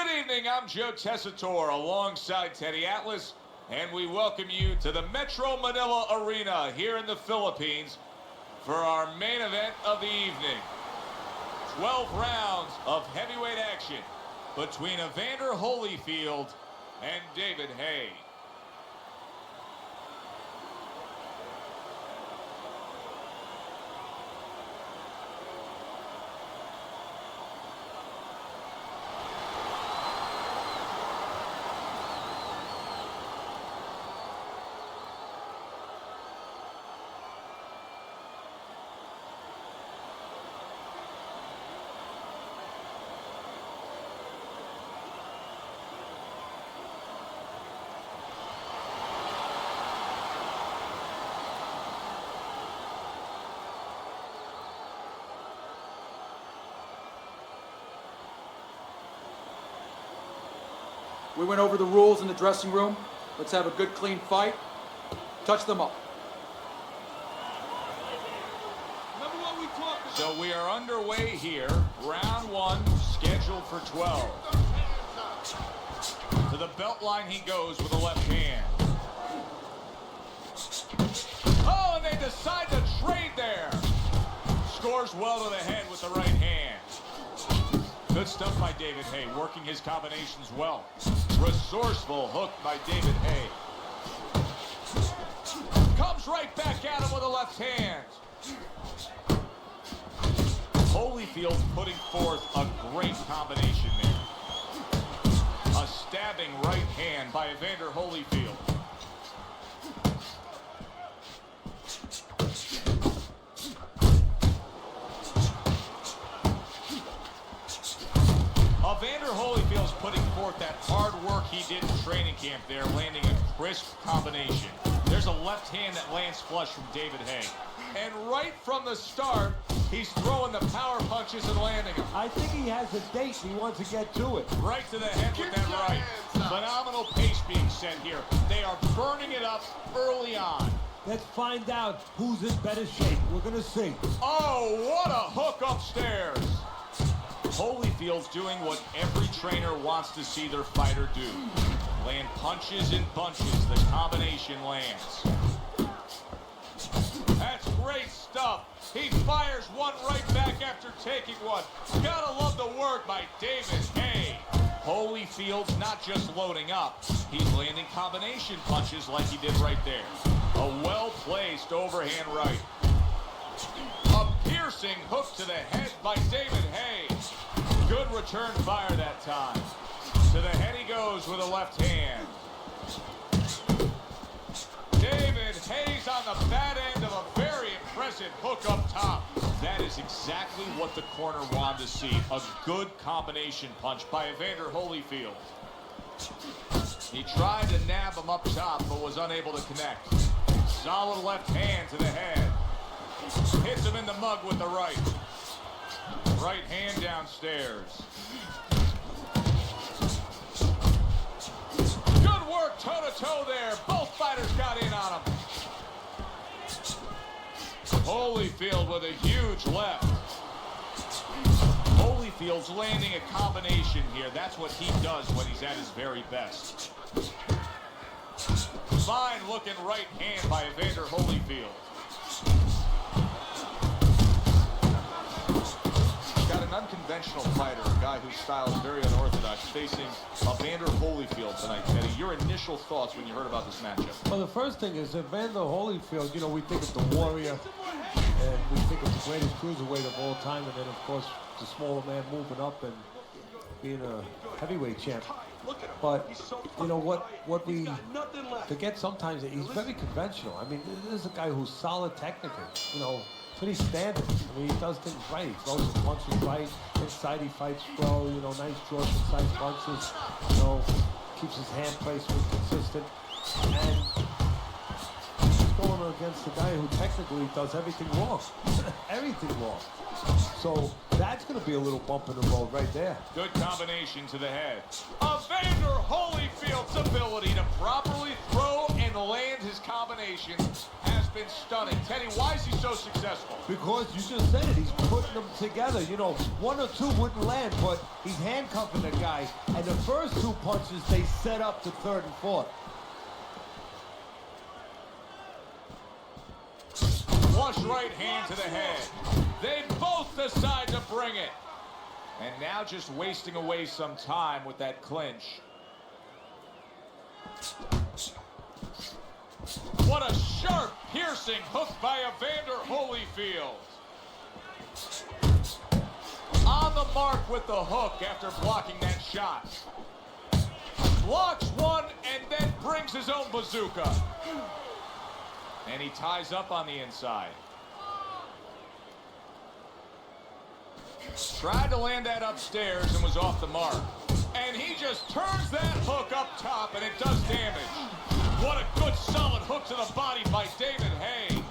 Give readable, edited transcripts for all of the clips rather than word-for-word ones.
Good evening, I'm Joe Tessitore alongside Teddy Atlas, and we welcome you to the Metro Manila Arena here in the Philippines for our main event of the evening. 12 rounds of heavyweight action between Evander Holyfield and David Haye. We went over the rules in the dressing room. Let's have a good, clean fight. Touch them up. So we are underway here. Round one, scheduled for 12. To the belt line he goes with the left hand. Oh, and they decide to trade there. Scores well to the head with the right hand. Good stuff by David Haye, working his combinations well. Resourceful hook by David Haye. Comes right back at him with a left hand. Holyfield putting forth a great combination there. A stabbing right hand by Evander Holyfield. Evander Holyfield's putting forth that hard work he did in training camp there, landing a crisp combination. There's a left hand that lands flush from David Haye. And right from the start, he's throwing the power punches and landing them. I think he has a date. He wants to get to it. Right to the head with that right. Phenomenal pace being set here. They are burning it up early on. Let's find out who's in better shape. We're going to see. Oh, what a hook upstairs. Holyfield's doing what every trainer wants to see their fighter do. Land punches in bunches. The combination lands. That's great stuff. He fires one right back after taking one. Gotta love the work by David Haye. Holyfield's not just loading up. He's landing combination punches like he did right there. A well-placed overhand right. A piercing hook to the head by David Haye. Good return fire that time. To the head he goes with a left hand. David Haye's on the bad end of a very impressive hook up top. That is exactly what the corner wanted to see. A good combination punch by Evander Holyfield. He tried to nab him up top, but was unable to connect. Solid left hand to the head. Hits him in the mug with the right. Right hand downstairs. Good work toe-to-toe there. Both fighters got in on him. Holyfield with a huge left. Holyfield's landing a combination here. That's what he does when he's at his very best. Fine looking right hand by Evander Holyfield. Got an unconventional fighter, a guy whose style is very unorthodox, facing Evander Holyfield tonight. Teddy, your initial thoughts when you heard about this matchup? Well, the first thing is Evander Holyfield, you know, we think of the warrior, and we think of the greatest cruiserweight of all time, and then, of course, the smaller man moving up and being a heavyweight champ. But, you know, what we forget sometimes, he's very conventional. I mean, this is a guy who's solid technically, you know, pretty standard. I mean, he does things right. He throws his punches right. Inside he fights well, you know, nice draws, inside punches. You know, keeps his hand placement consistent. And he's going against a guy who technically does everything wrong. Everything wrong. So that's going to be a little bump in the road right there. Good combination to the head. Evander Holyfield's ability to properly throw and land his combinations has been stunning. Teddy, why is he so successful? Because you just said it, he's putting them together. You know, one or two wouldn't land, but he's handcuffing the guy. And the first two punches, they set up the third and fourth. Flush right hand to the head. They both decide to bring it. And now just wasting away some time with that clinch. What a sharp, piercing hook by Evander Holyfield. On the mark with the hook after blocking that shot. Blocks one and then brings his own bazooka. And he ties up on the inside. Tried to land that upstairs and was off the mark. And he just turns that hook up top and it does damage. What a good solid hook to the body by David Haye.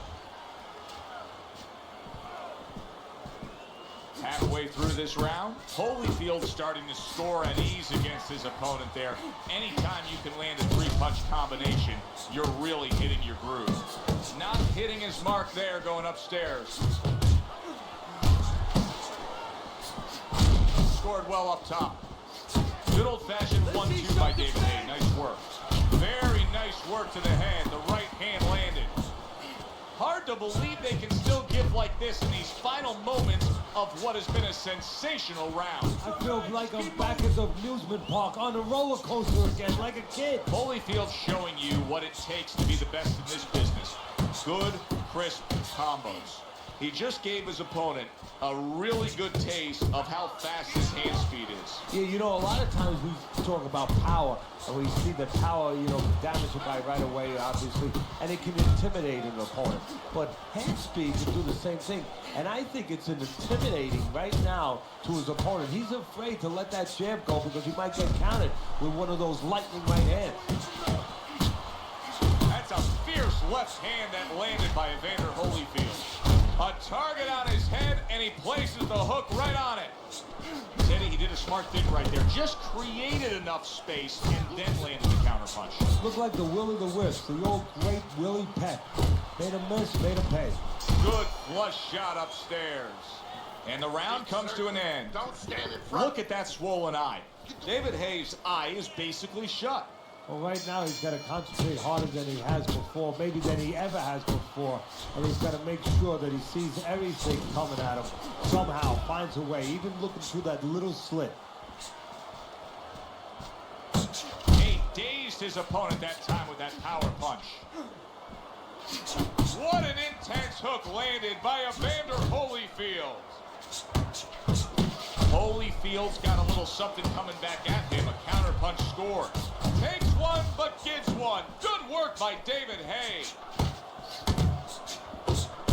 Halfway through this round, Holyfield starting to score at ease against his opponent there. Anytime you can land a three-punch combination, you're really hitting your groove. Not hitting his mark there going upstairs. Scored well up top. Good old-fashioned 1-2 by David Haye. Nice work. Very nice work to the head. The right hand landed. Hard to believe they can still give like this in these final moments of what has been a sensational round. I feel like I'm back at the amusement park on a roller coaster again, like a kid. Holyfield's showing you what it takes to be the best in this business. Good, crisp combos. He just gave his opponent a really good taste of how fast his hand speed is. Yeah, you know, a lot of times we talk about power, and we see that power, you know, can damage a guy right away, obviously, and it can intimidate an opponent. But hand speed can do the same thing, and I think it's intimidating right now to his opponent. He's afraid to let that jab go because he might get countered with one of those lightning right hands. That's a fierce left hand that landed by Evander Holyfield. A target on his head, and he places the hook right on it. Teddy, he did a smart thing right there. Just created enough space and then landed the counterpunch. Looked like the Willie the Wisp, the old great Willie Peck. Made him miss, made him pay. Good flush shot upstairs. And the round comes to an end. Don't stand in front. Look at that swollen eye. David Haye's eye is basically shut. Well, right now he's got to concentrate harder than he has before, maybe than he ever has before. And he's got to make sure that he sees everything coming at him. Somehow finds a way, even looking through that little slit. He dazed his opponent that time with that power punch. What an intense hook landed by Evander Holyfield. Holyfield's got a little something coming back at him. A counterpunch score. Takes one, but gives one. Good work by David Haye.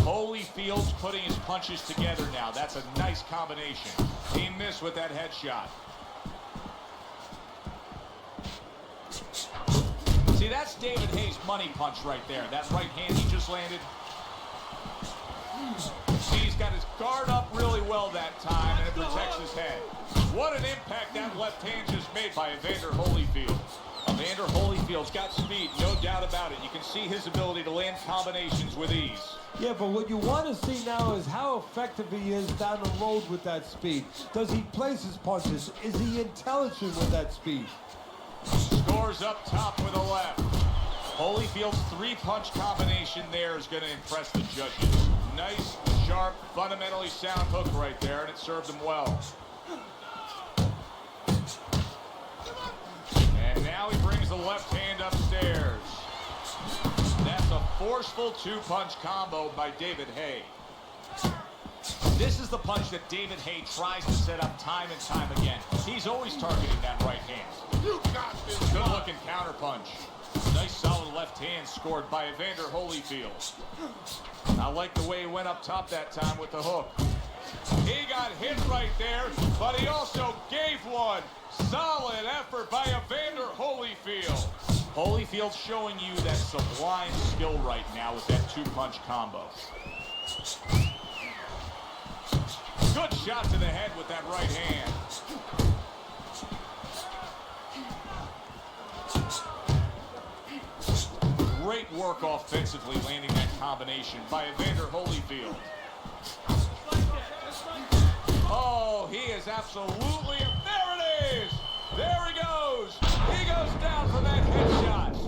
Holyfield's putting his punches together now. That's a nice combination. He missed with that headshot. See, that's David Haye's money punch right there. That right hand he just landed. See, he's got his guard up really well that time, and it protects his head. What an impact that left hand just made by Evander Holyfield. Evander Holyfield's got speed, no doubt about it. You can see his ability to land combinations with ease. Yeah, but what you want to see now is how effective he is down the road with that speed. Does he place his punches? Is he intelligent with that speed? Scores up top with a left. Holyfield's three-punch combination there is going to impress the judges. Nice, sharp, fundamentally sound hook right there, and it served him well. And now he brings the left hand upstairs. That's a forceful two-punch combo by David Haye. This is the punch that David Haye tries to set up time and time again. He's always targeting that right hand. You got this. Good-looking counterpunch. Nice solid left hand scored by Evander Holyfield. I like the way he went up top that time with the hook. He got hit right there, but he also gave one. Solid effort by Evander Holyfield. Holyfield's showing you that sublime skill right now with that two-punch combo. Good shot to the head with that right hand. Great work offensively landing that combination by Evander Holyfield. Oh, he is absolutely, there it is! There he goes! He goes down for that headshot.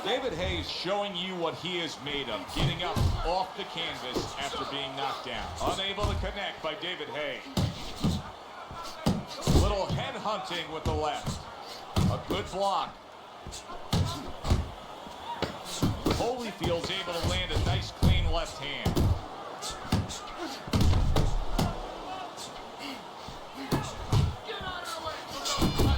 David Haye showing you what he is made of, getting up off the canvas after being knocked down. Unable to connect by David Haye. Little head hunting with the left. A good block. Holyfield's able to land a nice clean left hand.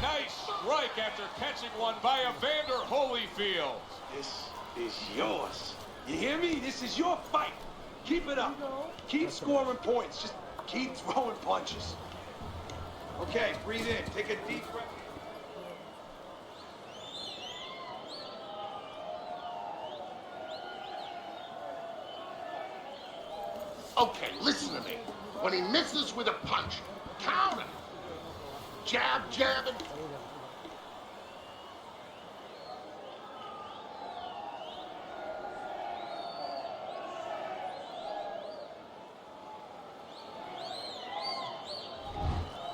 Nice strike after catching one by Evander Holyfield. This is yours. You hear me? This is your fight. Keep it up. Keep scoring points. Just keep throwing punches. Okay, breathe in. Take a deep breath. Okay, listen to me. When he misses with a punch, counter. Jab, jabbing.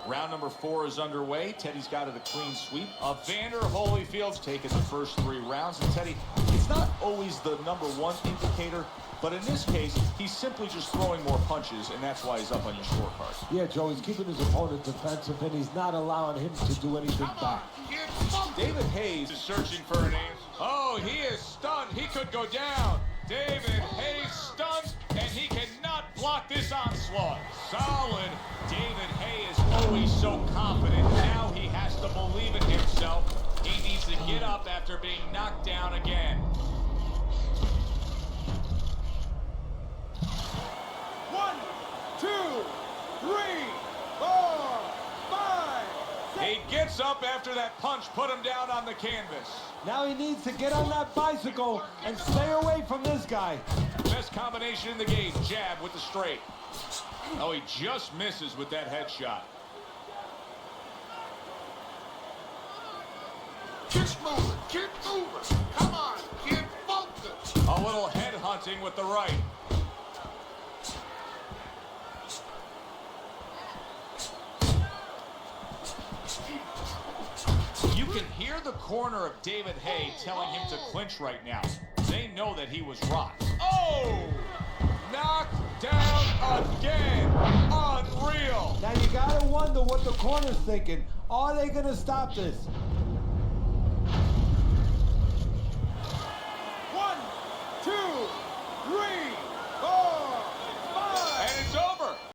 Round number 4 is underway. Teddy's got it a clean sweep. Evander Holyfield's taken the first 3 rounds. And Teddy, it's not always the #1 indicator, but in this case, he's simply just throwing more punches, and that's why he's up on your scorecard. Yeah, Joe, he's keeping his opponent defensive, and he's not allowing him to do anything back. David Haye is searching for an answer. Oh, he is stunned. He could go down. David Haye stunned, and he cannot block this onslaught. Solid. David Haye is always so confident. Now he has to believe in himself. He needs to get up after being knocked down again. 1, 2, 3, 4, 5, 6. He gets up after that punch put him down on the canvas. Now he needs to get on that bicycle and stay away from this guy. Best combination in the game. Jab with the straight. Oh, he just misses with that headshot. Keep moving, keep moving. Come on, keep focused. A little head hunting with the right. You can hear the corner of David Haye telling him to clinch right now. They know that he was rocked. Oh! Knocked down again. Unreal. Now you gotta wonder what the corner's thinking. Are they gonna stop this?